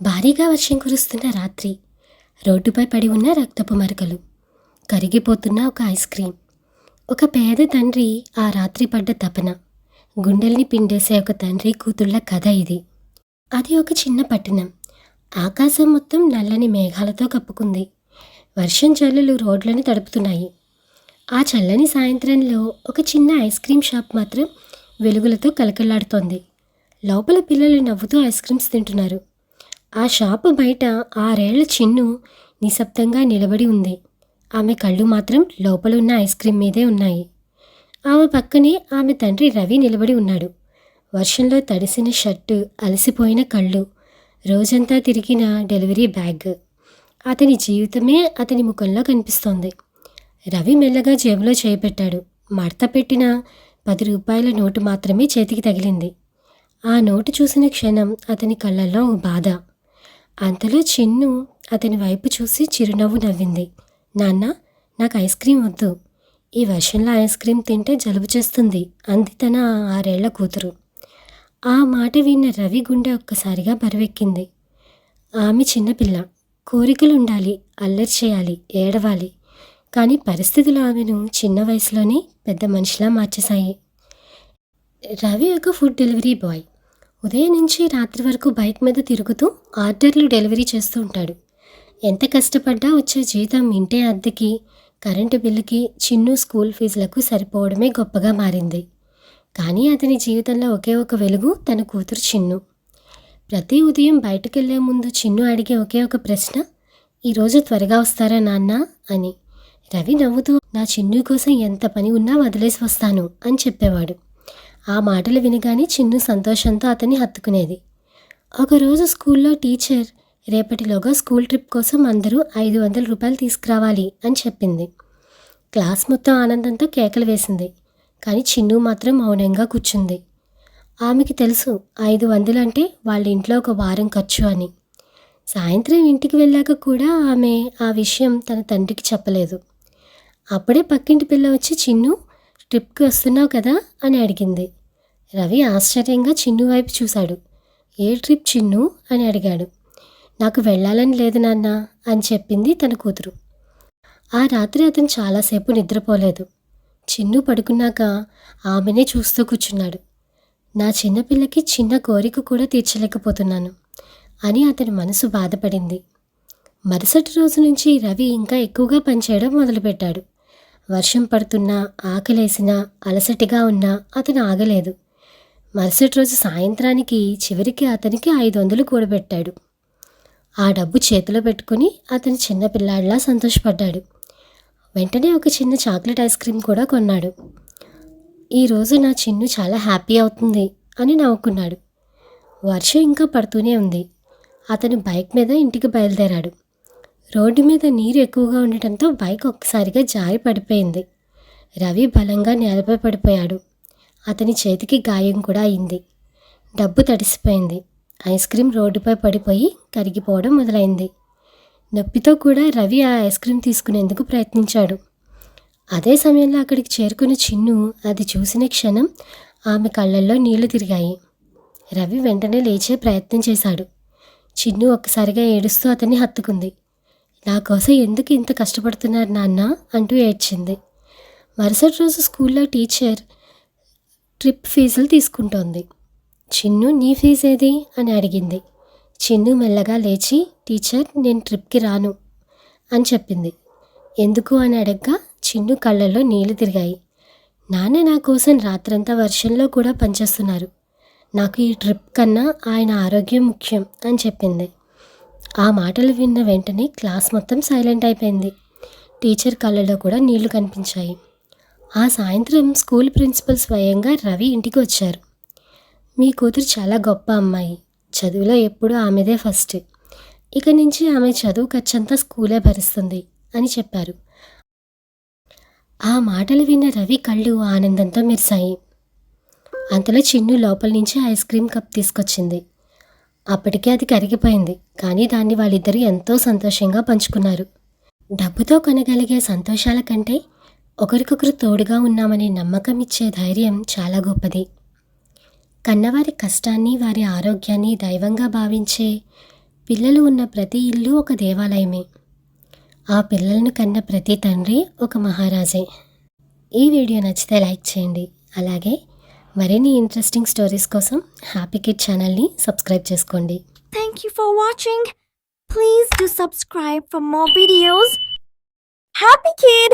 భారీగా వర్షం కురుస్తున్న రాత్రి, రోడ్డుపై పడి ఉన్న రక్తపు మరకలు, కరిగిపోతున్న ఒక ఐస్ క్రీం. ఒక పేద తండ్రి ఆ రాత్రి పడ్డ తపన, గుండెల్ని పిండేసే ఒక తండ్రి కూతుళ్ళ కథ ఇది. అది ఒక చిన్న పట్టణం. ఆకాశం మొత్తం నల్లని మేఘాలతో కప్పుకుంది. వర్షం జల్లులు రోడ్లను తడుపుతున్నాయి. ఆ చల్లని సాయంత్రంలో ఒక చిన్న ఐస్ క్రీం షాప్ మాత్రం వెలుగులతో కలకల్లాడుతోంది. లోపల పిల్లలు నవ్వుతూ ఐస్ క్రీమ్స్ తింటున్నారు. ఆ షాపు బయట 6 ఏళ్ల చిన్ను నిశ్శబ్దంగా నిలబడి ఉంది. ఆమె కళ్ళు మాత్రం లోపలున్న ఐస్ క్రీం మీదే ఉన్నాయి. ఆమె పక్కనే ఆమె తండ్రి రవి నిలబడి ఉన్నాడు. వర్షంలో తడిసిన షర్టు, అలసిపోయిన కళ్ళు, రోజంతా తిరిగిన డెలివరీ బ్యాగ్. అతని జీవితమే అతని ముఖంలో కనిపిస్తోంది. రవి మెల్లగా జేబులో చేయిపెట్టాడు. మడత పెట్టిన 10 రూపాయల నోటు మాత్రమే చేతికి తగిలింది. ఆ నోటు చూసిన క్షణం అతని కళ్ళల్లో బాధ. అంతలో చిన్ను అతని వైపు చూసి చిరునవ్వు నవ్వింది. నాన్న, నాకు ఐస్ క్రీం వద్దు. ఈ వర్షంలో ఐస్ క్రీం తింటే జలుబు చేస్తుంది అంది తన 6 ఏళ్ల కూతురు. ఆ మాట విన్న రవి గుండె ఒక్కసారిగా బరువెక్కింది. ఆమె చిన్నపిల్ల, కోరికలుండాలి, అల్లరి చేయాలి, ఏడవాలి. కానీ పరిస్థితులు ఆమెను చిన్న వయసులోనే పెద్ద మనిషిలా మార్చేశాయి. రవి ఒక ఫుడ్ డెలివరీ బాయ్. ఉదయం నుంచి రాత్రి వరకు బైక్ మీద తిరుగుతూ ఆర్డర్లు డెలివరీ చేస్తూ ఉంటాడు. ఎంత కష్టపడ్డా వచ్చే జీతం ఇంటి అద్దెకి, కరెంటు బిల్లుకి, చిన్ను స్కూల్ ఫీజులకు సరిపోవడమే గొప్పగా మారింది. కానీ అతని జీవితంలో ఒకే ఒక వెలుగు తన కూతురు చిన్ను. ప్రతి ఉదయం బయటకెళ్లే ముందు చిన్ను అడిగే ఒకే ఒక ప్రశ్న, ఈరోజు త్వరగా వస్తారా నాన్న అని. రవి నవ్వుతూ, నా చిన్ను కోసం ఎంత పని ఉన్నా వదిలేసి వస్తాను అని చెప్పేవాడు. ఆ మాటలు వినగానే చిన్ను సంతోషంతో అతన్ని హత్తుకునేది. ఒకరోజు స్కూల్లో టీచర్ రేపటిలోగా స్కూల్ ట్రిప్ కోసం అందరూ 500 రూపాయలు తీసుకురావాలి అని చెప్పింది. క్లాస్ మొత్తం ఆనందంతో కేకలు వేసింది. కానీ చిన్ను మాత్రం మౌనంగా కూర్చుంది. ఆమెకి తెలుసు 500 అంటే వాళ్ళ ఇంట్లో ఒక వారం ఖర్చు అని. సాయంత్రం ఇంటికి వెళ్ళాక కూడా ఆమె ఆ విషయం తన తండ్రికి చెప్పలేదు. అప్పుడే పక్కింటి పిల్ల వచ్చి, చిన్ను, ట్రిప్కి వస్తున్నావు కదా అని అడిగింది. రవి ఆశ్చర్యంగా చిన్ను వైపు చూశాడు. ఏ ట్రిప్ చిన్ను అని అడిగాడు. నాకు వెళ్ళాలని లేదు నాన్న అని చెప్పింది తన కూతురు. ఆ రాత్రి అతను చాలాసేపు నిద్రపోలేదు. చిన్ను పడుకున్నాక ఆమెనే చూస్తూ కూర్చున్నాడు. నా చిన్నపిల్లకి చిన్న కోరిక కూడా తీర్చలేకపోతున్నాను అని అతని మనసు బాధపడింది. మరుసటి రోజు నుంచి రవి ఇంకా ఎక్కువగా పనిచేయడం మొదలుపెట్టాడు. వర్షం పడుతున్నా, ఆకలేసినా, అలసటిగా ఉన్నా అతను ఆగలేదు. మరుసటి రోజు సాయంత్రానికి చివరికి అతనికి 500 కూడబెట్టాడు. ఆ డబ్బు చేతిలో పెట్టుకుని అతను చిన్నపిల్లాడిలా సంతోషపడ్డాడు. వెంటనే ఒక చిన్న చాక్లెట్ ఐస్ క్రీం కూడా కొన్నాడు. ఈరోజు నా చిన్ను చాలా హ్యాపీ అవుతుంది అని నవ్వుకున్నాడు. వర్షం ఇంకా పడుతూనే ఉంది. అతను బైక్ మీద ఇంటికి బయలుదేరాడు. రోడ్డు మీద నీరు ఎక్కువగా ఉండటంతో బైక్ ఒక్కసారిగా జారి పడిపోయింది. రవి బలంగా నేలపై పడిపోయాడు. అతని చేతికి గాయం కూడా అయింది. డబ్బు తడిసిపోయింది. ఐస్ క్రీం రోడ్డుపై పడిపోయి కరిగిపోవడం మొదలైంది. నొప్పితో కూడా రవి ఆ ఐస్ క్రీం తీసుకునేందుకు ప్రయత్నించాడు. అదే సమయంలో అక్కడికి చేరుకున్న చిన్ను అది చూసిన క్షణం ఆమె కళ్ళల్లో నీళ్లు తిరిగాయి. రవి వెంటనే లేచే ప్రయత్నం చేశాడు. చిన్ను ఒక్కసారిగా ఏడుస్తూ అతన్ని హత్తుకుంది. నా కోసం ఎందుకు ఇంత కష్టపడుతున్నారు నాన్న అంటూ ఏడ్చింది. మరుసటి రోజు స్కూల్లో టీచర్ ట్రిప్ ఫీజులు తీసుకుంటోంది. చిన్ను, నీ ఫీజు ఏది అని అడిగింది. చిన్ను మెల్లగా లేచి, టీచర్, నేను ట్రిప్కి రాను అని చెప్పింది. ఎందుకు అని అడగ్గా చిన్ను కళ్ళల్లో నీళ్లు తిరిగాయి. నాన్న నా కోసం రాత్రంతా వర్షంలో కూడా పనిచేస్తున్నారు. నాకు ఈ ట్రిప్ కన్నా ఆయన ఆరోగ్యం ముఖ్యం అని చెప్పింది. ఆ మాటలు విన్న వెంటనే క్లాస్ మొత్తం సైలెంట్ అయిపోయింది. టీచర్ కళ్ళలో కూడా నీళ్లు కనిపించాయి. ఆ సాయంత్రం స్కూల్ ప్రిన్సిపల్ స్వయంగా రవి ఇంటికి వచ్చారు. మీ కూతురు చాలా గొప్ప అమ్మాయి. చదువులో ఎప్పుడూ ఆమెదే ఫస్ట్. ఇక నుంచి ఆమె చదువు ఖర్చంతా స్కూలే భరిస్తుంది అని చెప్పారు. ఆ మాటలు విన్న రవి కళ్ళు ఆనందంతో మెరిశాయి. అంతలో చిన్ను లోపల నుంచి ఐస్ క్రీం కప్ తీసుకొచ్చింది. అప్పటికే అది కరిగిపోయింది. కానీ దాన్ని వాళ్ళిద్దరూ ఎంతో సంతోషంగా పంచుకున్నారు. డబ్బుతో కొనగలిగే సంతోషాల కంటే ఒకరికొకరు తోడుగా ఉన్నామనే నమ్మకం ఇచ్చే ధైర్యం చాలా గొప్పది. కన్నవారి కష్టాన్ని, వారి ఆరోగ్యాన్ని దైవంగా భావించే పిల్లలు ఉన్న ప్రతి ఇల్లు ఒక దేవాలయమే. ఆ పిల్లలను కన్న ప్రతి తండ్రి ఒక మహారాజే. ఈ వీడియో నచ్చితే లైక్ చేయండి. అలాగే మరిన్ని ఇంట్రెస్టింగ్ స్టోరీస్ కోసం హ్యాపీ కిడ్ ఛానల్ని సబ్స్క్రైబ్ చేసుకోండి. Thank you for watching. Please do subscribe for more videos. Happy Kid!